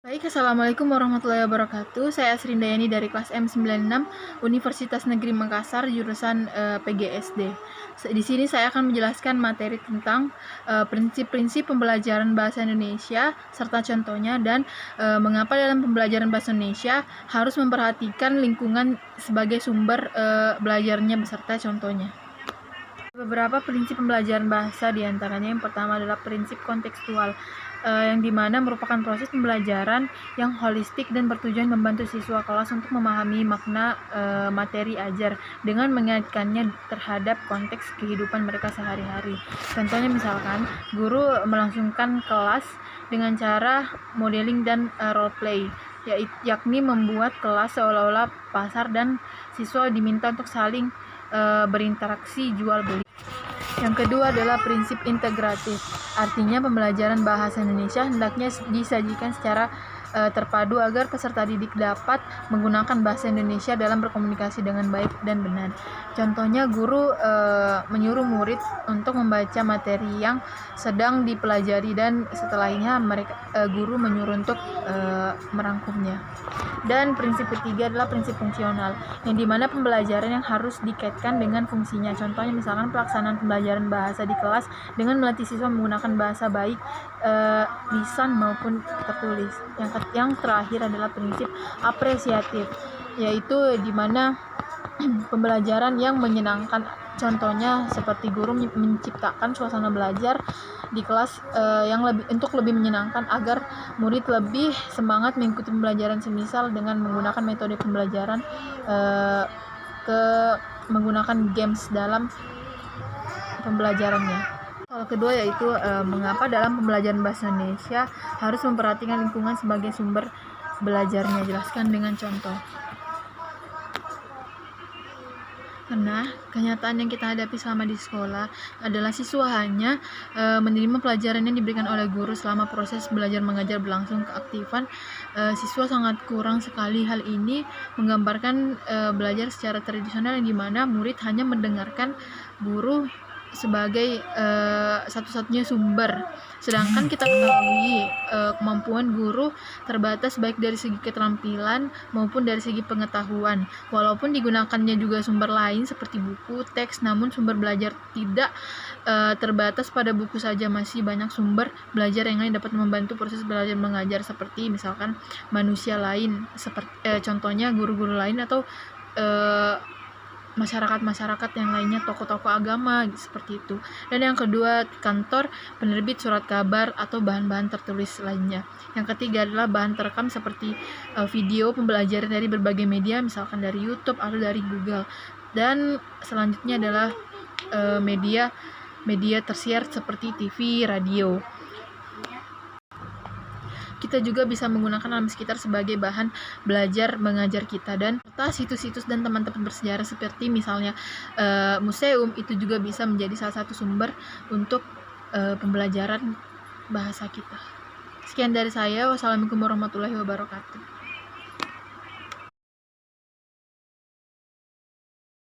Baik, Assalamualaikum warahmatullahi wabarakatuh. Saya Asrindayani dari kelas M96 Universitas Negeri Makassar, jurusan PGSD. Di sini saya akan menjelaskan materi tentang prinsip-prinsip pembelajaran bahasa Indonesia serta contohnya, dan mengapa dalam pembelajaran bahasa Indonesia harus memperhatikan lingkungan sebagai sumber belajarnya beserta contohnya. Beberapa prinsip pembelajaran bahasa, diantaranya yang pertama adalah prinsip kontekstual, yang dimana merupakan proses pembelajaran yang holistik dan bertujuan membantu siswa kelas untuk memahami makna materi ajar dengan mengaitkannya terhadap konteks kehidupan mereka sehari-hari. Contohnya misalkan guru melangsungkan kelas dengan cara modeling dan role play, yakni membuat kelas seolah-olah pasar dan siswa diminta untuk saling berinteraksi jual beli. Yang kedua adalah prinsip integratif, artinya pembelajaran bahasa Indonesia hendaknya disajikan secara terpadu agar peserta didik dapat menggunakan bahasa Indonesia dalam berkomunikasi dengan baik dan benar. Contohnya guru menyuruh murid untuk membaca materi yang sedang dipelajari dan setelahnya guru menyuruh untuk merangkumnya. Dan prinsip ketiga adalah prinsip fungsional, yang dimana pembelajaran yang harus dikaitkan dengan fungsinya. Contohnya misalkan pelaksanaan pembelajaran bahasa di kelas dengan melatih siswa menggunakan bahasa baik lisan maupun tertulis. Yang terakhir adalah prinsip apresiatif, yaitu dimana pembelajaran yang menyenangkan. Contohnya seperti guru menciptakan suasana belajar di kelas untuk lebih menyenangkan agar murid lebih semangat mengikuti pembelajaran, semisal dengan menggunakan metode pembelajaran menggunakan games dalam pembelajarannya. Hal kedua yaitu mengapa dalam pembelajaran bahasa Indonesia harus memperhatikan lingkungan sebagai sumber belajarnya. Jelaskan dengan contoh. Karena kenyataan yang kita hadapi selama di sekolah adalah siswa hanya menerima pelajaran yang diberikan oleh guru selama proses belajar mengajar berlangsung. Keaktifan siswa sangat kurang sekali. Hal ini menggambarkan belajar secara tradisional, yang dimana murid hanya mendengarkan guru sebagai satu-satunya sumber, sedangkan kita ketahui kemampuan guru terbatas baik dari segi keterampilan maupun dari segi pengetahuan. Walaupun digunakannya juga sumber lain seperti buku, teks, namun sumber belajar tidak terbatas pada buku saja. Masih banyak sumber belajar yang lain dapat membantu proses belajar mengajar, seperti misalkan manusia lain, contohnya guru-guru lain atau masyarakat yang lainnya, tokoh-tokoh agama seperti itu. Dan yang kedua, kantor, penerbit surat kabar atau bahan-bahan tertulis lainnya. Yang ketiga adalah bahan terekam seperti video pembelajaran dari berbagai media, misalkan dari YouTube atau dari Google. Dan selanjutnya adalah media tersier seperti TV, radio. Kita juga bisa menggunakan alam sekitar sebagai bahan belajar mengajar kita, dan situs-situs dan teman-teman bersejarah seperti misalnya museum itu juga bisa menjadi salah satu sumber untuk pembelajaran bahasa kita. Sekian dari saya. Wassalamualaikum warahmatullahi wabarakatuh.